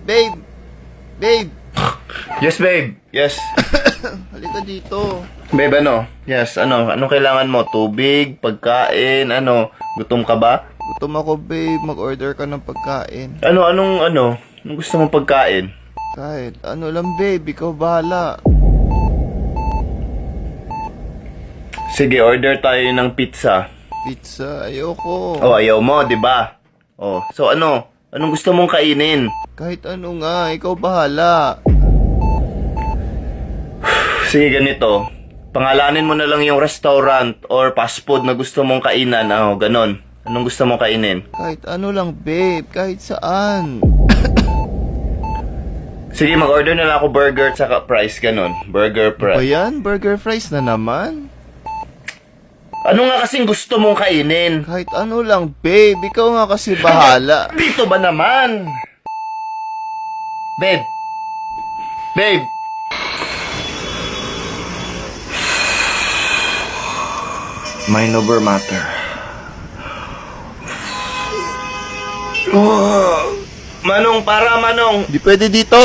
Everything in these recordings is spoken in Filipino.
Babe! Babe! Yes, babe. Yes. Halika dito. Babe, ano? Yes, ano? Anong kailangan mo? Tubig? Pagkain? Ano? Gutom ka ba? Gutom ako, babe. Mag-order ka ng pagkain. Anong gusto mong pagkain? Kahit ano lang, babe. Ikaw bahala. Sige, order tayo ng pizza. Pizza, ayoko. Oh, ayaw mo, di ba? Oh, so ano? Anong gusto mong kainin? Kahit ano nga, ikaw bahala. Sige, ganito. Pangalanin mo na lang yung restaurant or fast food na gusto mong kainan. Oh, ganon. Anong gusto mong kainin? Kahit ano lang, babe. Kahit saan. Sige, mag-order na lang ako burger at saka fries, ganon. Burger, Ba fries. yan? Burger fries na naman? Ano nga kasing gusto mong kainin? Kahit ano lang, babe. Ikaw nga kasi bahala. Dito ba naman? Babe. Babe. Mind over matter. Oh, Manong, para Manong. Di pwede dito.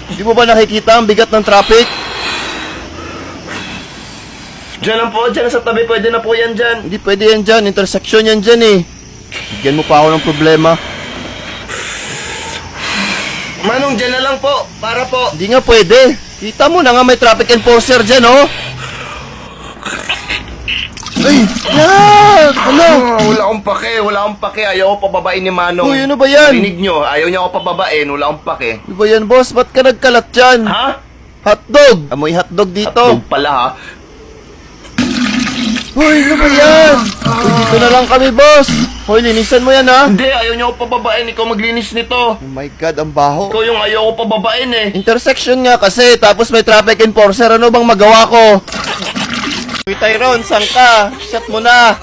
Di mo ba nakikita ang bigat ng traffic? Diyan lang po, diyan sa tabi. Pwede na po yan dyan. Hindi pwede yan dyan. Intersection yan dyan eh. Bigyan mo pa ako ng problema. Manong, diyan na lang po. Para po. Hindi nga pwede. Kita mo na nga may traffic enforcer dyan, oh. Ay! Yan! Ano? Wala akong pake, wala akong pake. Ayaw ko pababain ni Manong. Uy, ano ba yan? Rinig nyo, ayaw niya ako pababain. Wala akong pake. Di ba yan, boss? Ba't ka nagkalat dyan? Ha? Hotdog! Amoy hotdog dito. Hotdog pala ha. Uy, ano ba yan? Uy, dito na lang kami, boss. Hoy, linisan mo yan, ha? Hindi, ayaw niya ako pababain. Ikaw maglinis nito. Oh my God, ang baho. Ikaw yung ayaw ko pababain eh. Intersection nga kasi, tapos may traffic enforcer. Ano bang magawa ko? Uy, Tyrone, saan ka? Shut mo na.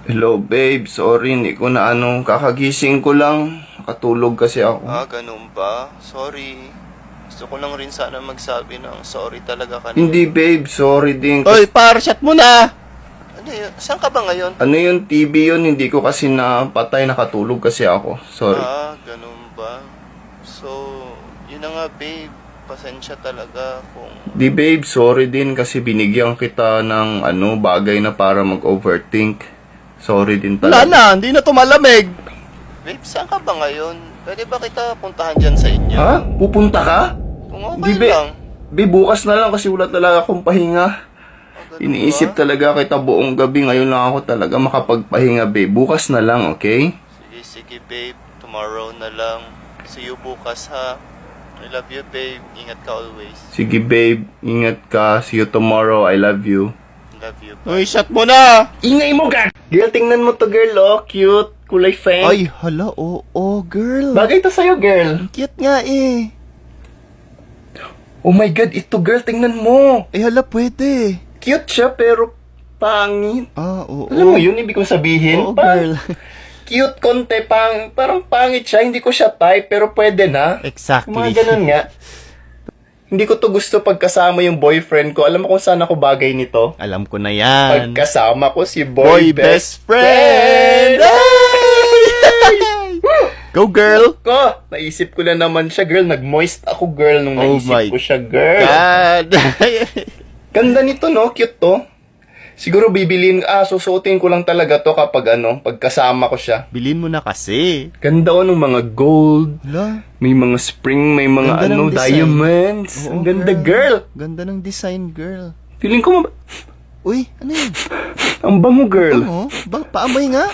Hello babe, sorry. Hindi ko na kakagising ko lang. Nakatulog kasi ako. Ah, ganun ba? Sorry. Gusto ko lang rin sana magsabi ng sorry talaga kanina. Hindi babe, sorry din. Oy, par, shut mo na! Ano yun? Saan ka ba ngayon? Ano yung TV yun? Hindi ko kasi napatay, nakatulog kasi ako. Sorry. Ah, ganun ba? So, yun na nga, babe. Pasensya talaga kung... Di babe, sorry din kasi binigyan kita ng bagay na para mag-overthink. Sorry din Wala talaga. na, hindi na tumalamig. Babe, saan ka ba ngayon? Pwede ba kita puntahan dyan sa inyo? Ha? Pupunta ka? Kung Di okay lang. babe, bukas na lang kasi wala talaga akong pahinga. Ganun Iniisip ba? talaga kita buong gabi. Ngayon lang ako talaga makapagpahinga, babe. Bukas na lang, okay? Sige, babe. Tomorrow na lang. See you bukas, ha? I love you, babe. Ingat ka always. Sige, babe. Ingat ka. See you tomorrow. I love you. Love you. Uy, shut mo na! Ingay mo, gag! Girl, tingnan mo to, girl, oh. Cute. Kulay feng. Ay, hala, oo, girl. Bagay to sa'yo, girl. Cute nga eh. Oh my God, ito, girl. Tingnan mo. Eh, hala, pwede. Cute siya, pero pangit. Ah, oo. Alam mo yun, ibig kong sabihin? Oo, girl. Cute konti, parang pangit siya. Hindi ko siya type, pero pwede na. Exactly. Mga ganun nga. Hindi ko to gusto pagkasama yung boyfriend ko. Alam mo kung saan ako bagay nito? Alam ko na yan. Pagkasama ko si Boy best friend! Ay! Go, girl! Ko, naisip ko na naman siya, girl. Nag-moist ako, girl, nung Oh naisip my ko siya, girl. God! Ganda nito, no? Cute to. Siguro susuotin ko lang talaga to kapag pagkasama ko siya. Bilhin mo na kasi. Ganda ng mga gold. Hala, May mga spring, may mga Ganda ng design. diamonds. Oo, Ang ganda, girl. Ganda ng design, girl. Feeling ko, Uy, ano yun? ang bango, girl. Ano? Paamoy nga?